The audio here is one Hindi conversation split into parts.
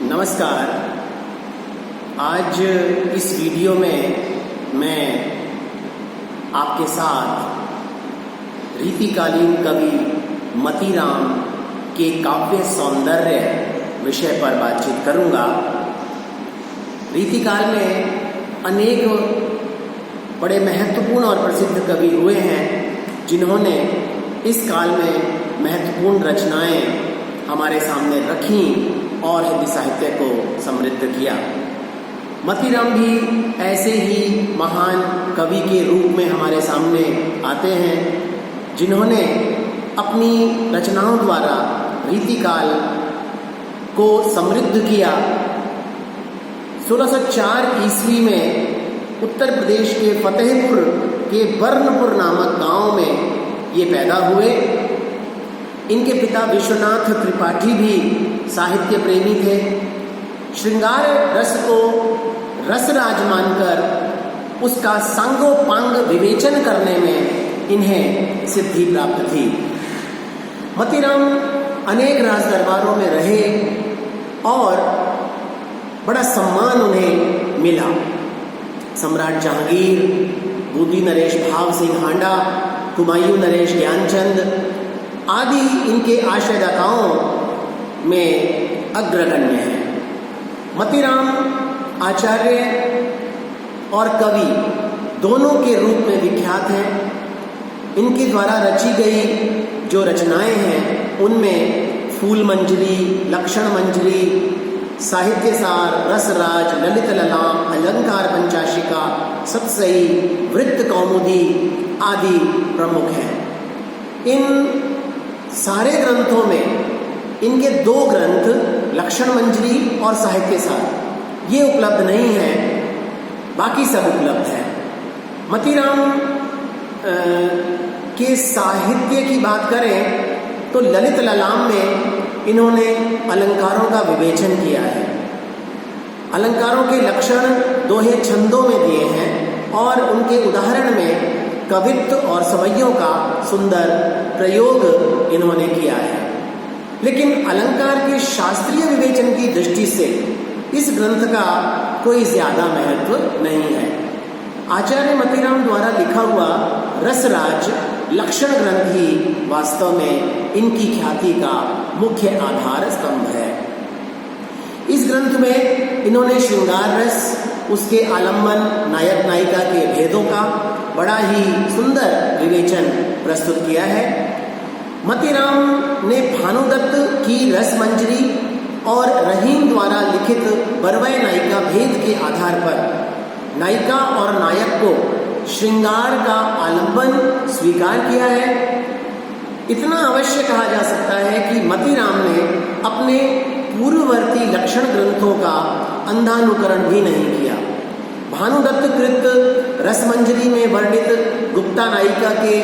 नमस्कार। आज इस वीडियो में मैं आपके साथ रीतिकालीन कवि मतीराम के काव्य सौंदर्य विषय पर बातचीत करूंगा। रीतिकाल में अनेक बड़े महत्वपूर्ण और प्रसिद्ध कवि हुए हैं जिन्होंने इस काल में महत्वपूर्ण रचनाएं हमारे सामने रखी और हिंदी साहित्य को समृद्ध किया। मतीराम भी ऐसे ही महान कवि के रूप में हमारे सामने आते हैं जिन्होंने अपनी रचनाओं द्वारा रीतिकाल को समृद्ध किया। 1604 ईस्वी में उत्तर प्रदेश के फतेहपुर के बर्नपुर नामक गांव में ये पैदा हुए। इनके पिता विश्वनाथ त्रिपाठी भी साहित्य प्रेमी थे। श्रृंगार रस को रसराज मानकर उसका सांगोपांग विवेचन करने में इन्हें सिद्धि प्राप्त थी। मतीराम अनेक राज दरबारों में रहे और बड़ा सम्मान उन्हें मिला। सम्राट जहांगीर, बूदी नरेश भाव सिंह हांडा, हुमायूं नरेश ज्ञानचंद आदि इनके आश्रयदाताओं में अग्रगण्य हैं। मतीराम आचार्य और कवि दोनों के रूप में विख्यात हैं। इनके द्वारा रची गई जो रचनाएं हैं उनमें फूल मंजरी, लक्षण मंजरी, साहित्य सार, रसराज, ललित ललाम, अलंकार पंचाशिका, सतसई, वृत्त कौमुदी आदि प्रमुख हैं। इन सारे ग्रंथों में इनके दो ग्रंथ लक्षण मंजरी और साहित्य सार ये उपलब्ध नहीं है, बाकी सब उपलब्ध है। मतीराम के साहित्य की बात करें तो ललित ललाम में इन्होंने अलंकारों का विवेचन किया है। अलंकारों के लक्षण दोहे छंदों में दिए हैं और उनके उदाहरण में कवित्व और सवैयों का सुंदर प्रयोग इन्होंने किया है। लेकिन अलंकार के शास्त्रीय विवेचन की दृष्टि से इस ग्रंथ का कोई ज्यादा महत्व नहीं है। आचार्य मतीराम द्वारा लिखा हुआ रसराज लक्षण ग्रंथ ही वास्तव में इनकी ख्याति का मुख्य आधार स्तंभ है। इस ग्रंथ में इन्होंने श्रृंगार रस, उसके आलम्बन, नायक नायिका के भेदों का बड़ा ही सुंदर विवेचन प्रस्तुत किया है। मतीराम ने भानुदत्त की रस मंजरी और रहीम द्वारा लिखित बरवय नायिका भेद के आधार पर नायिका और नायक को श्रृंगार का आलंबन स्वीकार किया है। इतना अवश्य कहा जा सकता है कि मतीराम ने अपने पूर्ववर्ती लक्षण ग्रंथों का अंधानुकरण भी नहीं किया। भानुदत्त कृत रसमंजरी में वर्णित गुप्ता नायिका के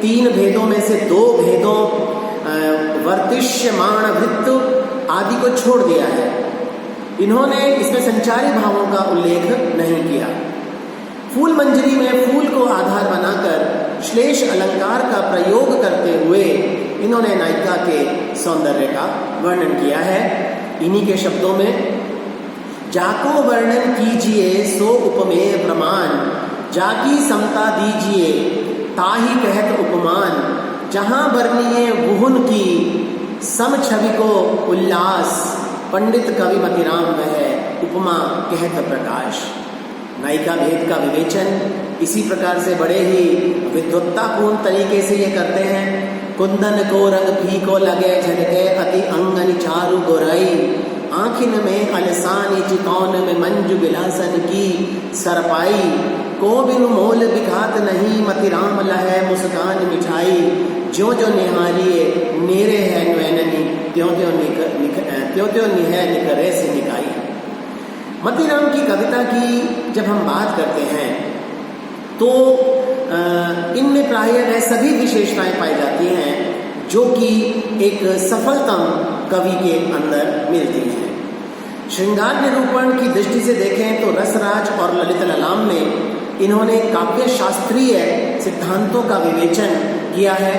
3 भेदों में से 2 भेदों वर्तिष्यमाण वृत्त आदि को छोड़ दिया है। इन्होंने इसमें संचारी भावों का उल्लेख नहीं किया। फूल मंजरी में फूल को आधार बनाकर श्लेष अलंकार का प्रयोग करते हुए इन्होंने नायिका के सौंदर्य का वर्णन किया है। इन्हीं के शब्दों में जाको वर्णन कीजिए सो उपमेय प्रमाण, जाकी समता दीजिए ताही कहत उपमान, जहां वर्णिए वुहुन की सम छवि को उल्लास, पंडित कवि मतीराम वह उपमा कहत प्रकाश। नायिका भेद का विवेचन इसी प्रकार से बड़े ही विद्वत्तापूर्ण तरीके से ये करते हैं। कुंदन को रंग फीको लगे झलके अति अंगन चारु गोराई, आँखिन में अलसानी चितौन में मंजु बिलासन की सरपाई, को बिनु मोल बिखात नहीं मतीराम लहै मुस्कान मिठाई, ज्यों ज्यों निहारिए नेरे है नैननी, त्यों त्यों निहै निकरे से निकाई। मतीराम की कविता की जब हम बात करते हैं तो इनमें प्रायः वह सभी विशेषताएं पाई जाती हैं जो कि एक सफलतम कवि के अंदर मिलती हैं। श्रृंगार निरूपण की दृष्टि से देखें तो रसराज और ललित ललाम में इन्होंने काव्य शास्त्रीय सिद्धांतों का विवेचन किया है।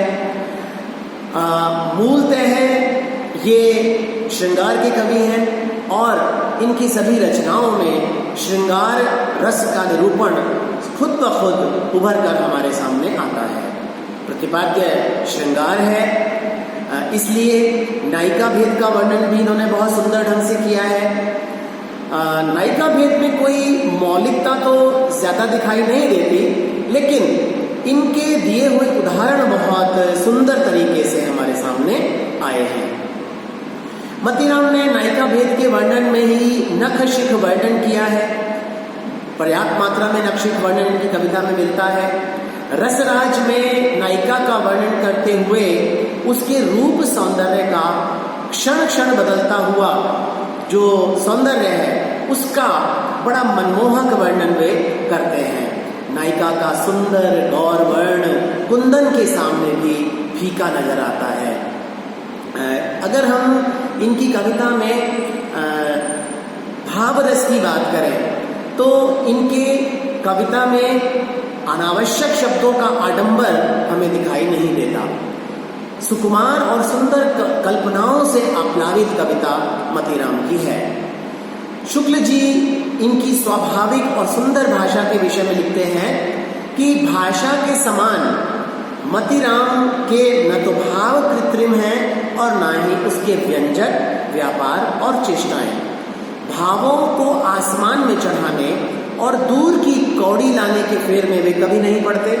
मूलतः ये श्रृंगार के कवि हैं और इनकी सभी रचनाओं में श्रृंगार रस का निरूपण खुद ब खुद उभर कर हमारे सामने आता है। प्रतिपाद्य श्रृंगार है, इसलिए नायिका भेद का वर्णन भी इन्होंने बहुत सुंदर ढंग से किया है। नायिका भेद में कोई मौलिकता तो ज्यादा दिखाई नहीं देती, लेकिन इनके दिए हुए उदाहरण बहुत सुंदर तरीके से हमारे सामने आए हैं। मतीराम ने नायिका भेद के वर्णन में ही नख शिख वर्णन किया है। पर्याप्त मात्रा में नख शिख वर्णन इनकी कविता में मिलता है। रसराज में नायिका का वर्णन करते हुए उसके रूप सौंदर्य का क्षण क्षण बदलता हुआ जो सौंदर्य है उसका बड़ा मनमोहक वर्णन वे करते हैं। नायिका का सुंदर गौर वर्ण कुंदन के सामने भी फीका नजर आता है। अगर हम इनकी कविता में भाव रस की बात करें तो इनके कविता में अनावश्यक शब्दों का आडंबर हमें दिखाई नहीं देता। सुकुमार और सुंदर कल्पनाओं से आप्लावित कविता मतीराम की है। शुक्ल जी इनकी स्वाभाविक और सुंदर भाषा के विषय में लिखते हैं कि भाषा के समान मतीराम के न तो भाव कृत्रिम हैं और न ही उसके व्यंजक व्यापार और चेष्टाएं। भावों को आसमान में चढ़ाने और दूर की कौड़ी लाने के फेर में वे कभी नहीं पड़ते।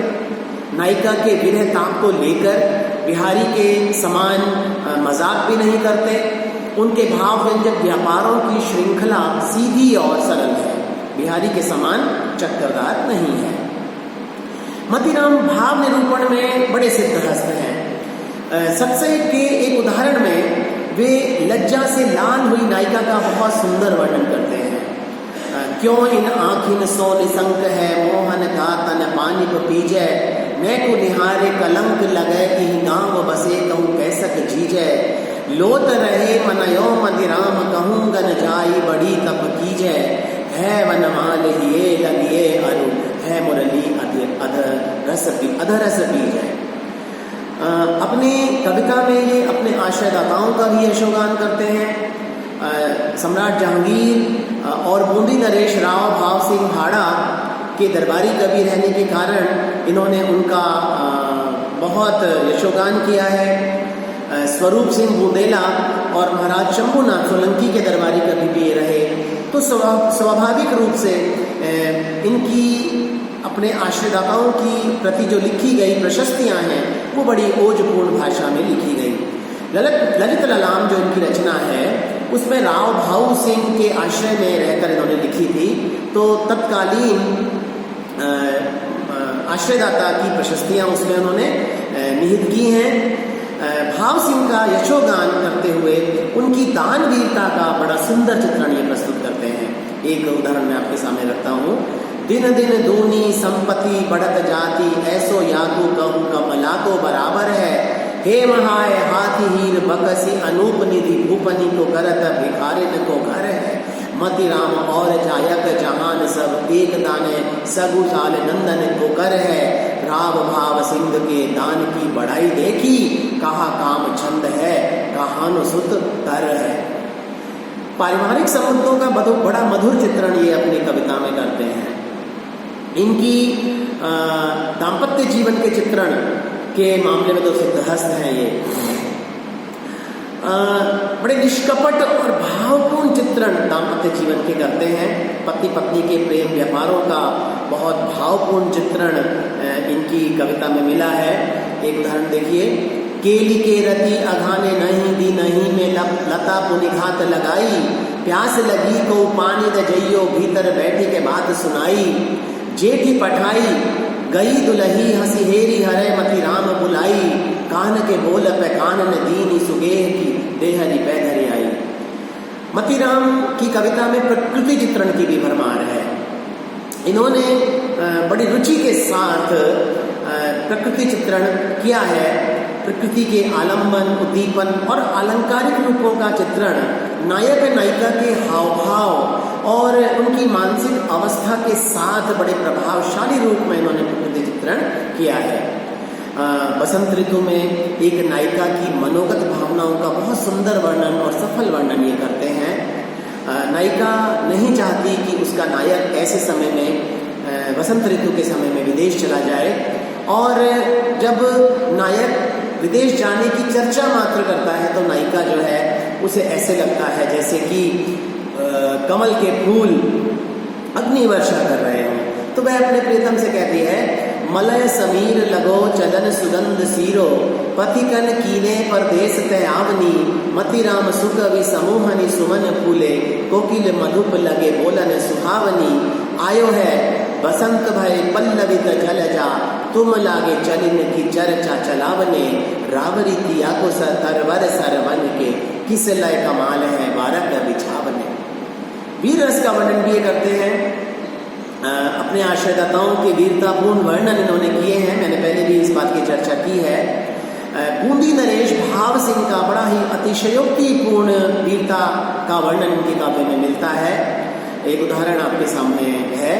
नायिका के विरह ताप को लेकर बिहारी के समान मजाक भी नहीं करते। उनके भाव व्यंजक व्यापारों की श्रृंखला सीधी और सरल है, बिहारी के समान चक्करदार नहीं है। मतीराम भाव निरूपण में बड़े सिद्धहस्त हैं। सत्संग के एक उदाहरण में वे लज्जा से लाल हुई नायिका का बहुत सुंदर वर्णन करते हैं। क्यों इन आँखिन सो निसंक है, मोहन का तन पानी को पीजै, मैं को निहारे कलंक लगे कि गाँव बसे कहूँ कैसक जीजै, लोत रहे मनयो मतीराम कहूँ गन जाई बड़ी तप कीजै, है वनमाल हिये लगिए अरु, है मुरली अधरस बीजै। अपनी कविता में ये अपने आश्रयदाताओं का भी यशोगान करते हैं। सम्राट जहांगीर और बूंदी नरेश राव भाव सिंह भाड़ा के दरबारी कवि रहने के कारण इन्होंने उनका बहुत यशोगान किया है। स्वरूप सिंह बुंदेला और महाराज शंभुनाथ सोलंकी के दरबारी कवि भी रहे, तो स्वाभाविक रूप से इनकी अपने आश्रयदाताओं की प्रति जो लिखी गई प्रशस्तियां हैं वो बड़ी ओजपूर्ण भाषा में लिखी गई। ललित ललाम जो इनकी रचना है उसमें राव भाऊ सिंह के आश्रय में रहकर इन्होंने लिखी थी, तो तत्कालीन आश्रयदाता की प्रशस्तियां उसमें उन्होंने निहित की हैं। भाव सिंह का यशोगान करते हुए उनकी दानवीरता का बड़ा सुंदर चित्रण ये प्रस्तुत करते हैं। एक उदाहरण मैं आपके सामने रखता हूँ। दिन दिन दूनी संपत्ति बढ़त जाती, ऐसो यादू कहूँ कमला को बराबर है, हे महाय हाथी हीर बकसी अनूप निधि भूपनी को करत भिखारिन को घर है, मतीराम और जायक जहान सब एक दाने सगु साल नंदन को कर है, राव भाव सिंह के दान की बढ़ाई देखी, कहा काम छंद है कहानु सुत कर है। पारिवारिक संबंधों का बड़ा मधुर चित्रण ये अपनी कविता में करते हैं। इनकी दाम्पत्य जीवन के चित्रण के मामले में तो सिद्धहस्त हैं ये। बड़े निष्कपट और भावपूर्ण चित्रण दाम्पत्य जीवन के करते हैं। पति पत्नी के प्रेम व्यापारों का बहुत भावपूर्ण चित्रण इनकी कविता में मिला है। एक उदाहरण देखिए। केली के रति अघाने नहीं दी नहीं में लता पुनिघात लगाई, प्यास लगी को पानी द जइयो भीतर बैठी के बात सुनाई, जेठी पठाई गई दुलही हंसी हेरी हरे मतीराम बुलाई, कान के बोल पे कान न दीनी सुगेह की देहरी पैधरी आई। मतीराम की कविता में प्रकृति चित्रण की भी भरमार है। इन्होंने बड़ी रुचि के साथ प्रकृति चित्रण किया है। प्रकृति के आलम्बन, उद्दीपन और अलंकारिक रूपों का चित्रण, नायक नायिका के हाव भाव और उनकी मानसिक अवस्था के साथ बड़े प्रभावशाली रूप में इन्होंने प्रकृति चित्रण किया है। बसंत ऋतु में एक नायिका की मनोगत भावनाओं का बहुत सुंदर वर्णन और सफल वर्णन ये करते हैं। उसका नायक ऐसे समय में वसंत ऋतु के समय में विदेश चला जाए, और जब नायक विदेश जाने की चर्चा मात्र करता है तो नायिका जो है उसे ऐसे लगता है जैसे कि कमल के फूल अग्नि वर्षा कर रहे हों। तो वह अपने प्रियतम से कहती है, मलय समीर लगो चलन सुगंध सीरो, पथिकन कीने परदेस तय आवनी, मति राम सुकवि समूहनि सुमन फूले, कोकिल मधुप लगे बोलन सुहावनी, आयो है बसंत भय पल्लवित झल जा, तुम लागे चलिन की चर्चा चलावने, रावरी तिया को तरवर सरवन के, किस लय कमाल है बारक बिछावने। वीर रस का वर्णन भी ये करते हैं, अपने आश्रयदाताओं के वीरतापूर्ण वर्णन इन्होंने किए हैं। मैंने पहले भी इस बात की चर्चा की है। बूंदी नरेश भाव सिंह का बड़ा ही अतिशयोक्तिपूर्ण वीरता का वर्णन इनके काव्य में मिलता है। एक उदाहरण आपके सामने है।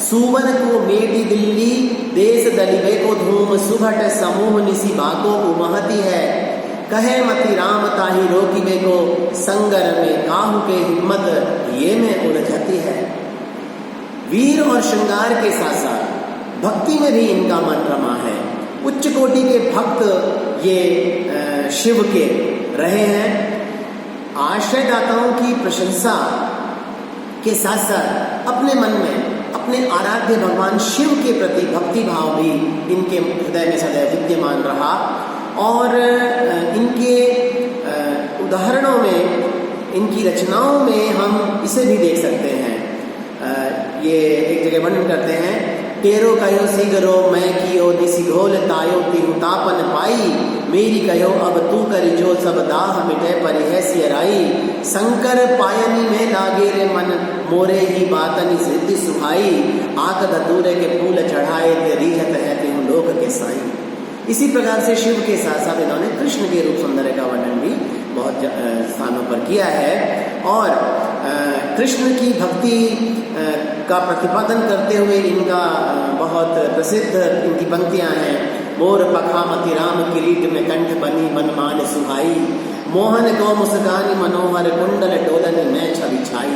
सुवन को मेटी दिल्ली देश दलिबे को धूम, सुभट समूह निसी बाको उमहती है, कहे मति राम ताही रोकिबे को, संगर में काहू के हिम्मत ये में उलझती है। वीर और श्रृंगार के साथ साथ भक्ति में भी इनका मन रमा है। उच्च कोटि के भक्त ये शिव के रहे हैं। आश्रयदाताओं की प्रशंसा के साथ साथ अपने मन में अपने आराध्य भगवान शिव के प्रति भक्ति भाव भी इनके हृदय में सदैव विद्यमान रहा, और इनके उदाहरणों में, इनकी रचनाओं में हम इसे भी देख सकते हैं। ये एक जगह वर्णन करते हैं, तेरो कहो सिगरो मैं कियो निसिघोल तायो तिहुतापन पाई, मेरी कहो अब तू करी जो सब दाह मिटे परिह सियराई, शंकर पायनी में लागे रे मन मोरे ही बातनी सिद्धि सुहाई, आक धतूरे के फूल चढ़ाए ते रीझत है तिहु लोक के साई। इसी प्रकार से शिव के साथ साथ इन्होंने कृष्ण के रूप सौंदर्य का वर्णन भी बहुत स्थानों पर किया है, और कृष्ण की भक्ति का प्रतिपादन करते हुए इनका बहुत प्रसिद्ध इनकी पंक्तियां हैं। मोर पखामति राम किरीट में कंठ बनी मनमान सुहाई, मोहन को मुस्कानी मनोहर कुंडल टोलनी में छवि छाई।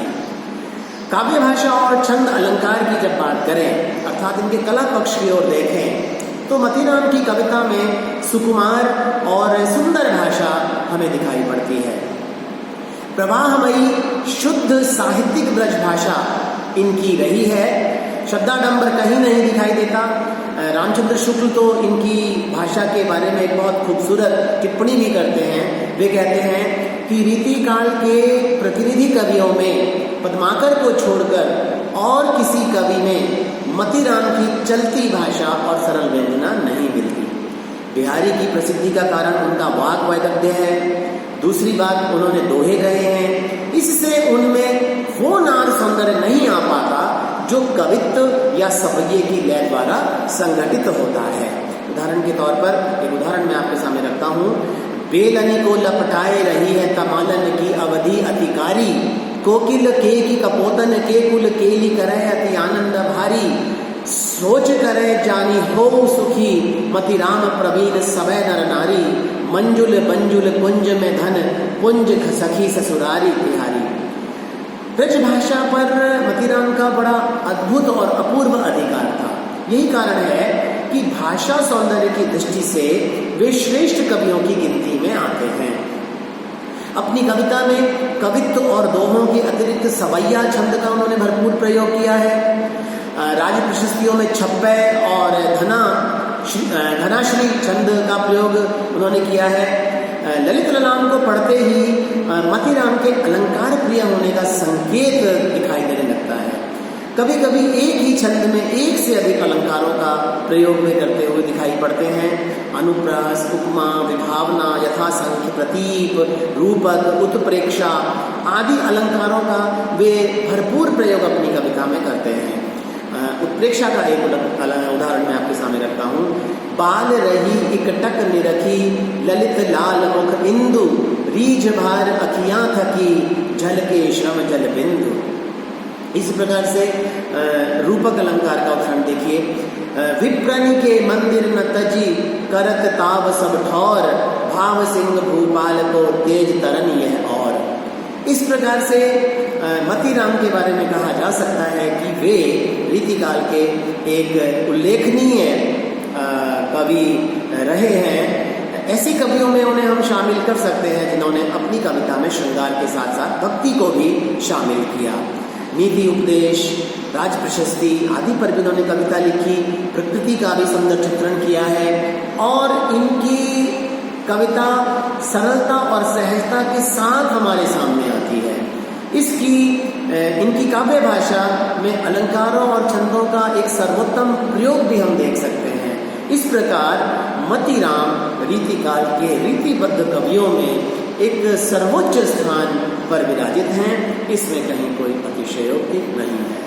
काव्य भाषा और छंद अलंकार की जब बात करें, अर्थात इनके कला पक्ष की ओर देखें, तो मतीराम की कविता में सुकुमार और सुंदर भाषा हमें दिखाई पड़ती है। प्रवाहमयी शुद्ध साहित्यिक ब्रज भाषा इनकी रही है। शब्दाडंबर कहीं नहीं दिखाई देता। रामचंद्र शुक्ल तो इनकी भाषा के बारे में एक बहुत खूबसूरत टिप्पणी भी करते हैं। वे कहते हैं कि रीतिकाल के प्रतिनिधि कवियों में पद्माकर को छोड़कर और किसी कवि में मतीराम की चलती भाषा और सरल व्यंजना नहीं मिलती। बिहारी की प्रसिद्धि का कारण उनका वाक वैदग्ध्य है। दूसरी बात, उन्होंने दोहे गए हैं, इससे उनमें वो नार सौंदर्य नहीं आ पाता जो कवित्व या सवैये की लय द्वारा संगठित होता है। उदाहरण के तौर पर एक उदाहरण मैं आपके सामने रखता हूँ। बेलनी को लपटाए रही है तमालन की अवधि अतिकारी, कोकिल के की कपोतन के कुल केली करे अति आनंद भारी, सोच करे जानी हो सुखी मतिराम प्रवीण सबे नर नारी, मंजुल बंजुल कुंज में धन कुंज सखी ससुरारी तिहारी। ब्रज भाषा पर मतीराम का बड़ा अद्भुत और अपूर्व अधिकार था। यही कारण है कि भाषा सौंदर्य की दृष्टि से वे श्रेष्ठ कवियों की गिनती में आते हैं। अपनी कविता में कवित्व और दोहों के अतिरिक्त सवैया छंद का उन्होंने भरपूर प्रयोग किया है। राज्य प्रशस्तियों में छप्पे और धनाश्री छंद का प्रयोग उन्होंने किया है। ललित ललाम को पढ़ते ही मतीराम के अलंकार प्रिय होने का संकेत दिखाई देने लगता है। कभी कभी एक ही छंद में एक से अधिक अलंकारों का प्रयोग वे करते हुए दिखाई पड़ते हैं। अनुप्रास, उपमा, विभावना, यथासंख्य, प्रतीप, रूपक, उत्प्रेक्षा आदि अलंकारों का वे भरपूर प्रयोग अपनी कविता में करते हैं। उत्प्रेक्षा का एक उदाहरण मैं आपके सामने रखता हूँ। बाल रही इकटक निरखी ललित लाल मुख इंदु, रीझ भार अखियां थकी झलके श्रम जल बिंदु। इस प्रकार से रूपक अलंकार का उदाहरण देखिए। विप्रनि के मंदिर न तजी करत ताव सब ठौर, भाव सिंह भूपाल को तेज तरन यह और। इस प्रकार से मतीराम के बारे में कहा जा सकता है कि वे रीतिकाल के एक उल्लेखनीय कवि रहे हैं। ऐसे कवियों में उन्हें हम शामिल कर सकते हैं जिन्होंने अपनी कविता में श्रृंगार के साथ साथ भक्ति को भी शामिल किया। नीति उपदेश, राज प्रशस्ति आदि पर भी उन्होंने कविता लिखी, प्रकृति का भी सुंदर चित्रण किया है और इनकी कविता सरलता और सहजता के साथ हमारे सामने आती है। इनकी काव्य भाषा में अलंकारों और छंदों का एक सर्वोत्तम प्रयोग भी हम देख सकते हैं। इस प्रकार मतीराम रीतिकाल के रीतिबद्ध कवियों में एक सर्वोच्च स्थान पर विराजित हैं। इसमें कहीं कोई अतिशयोक्ति नहीं है।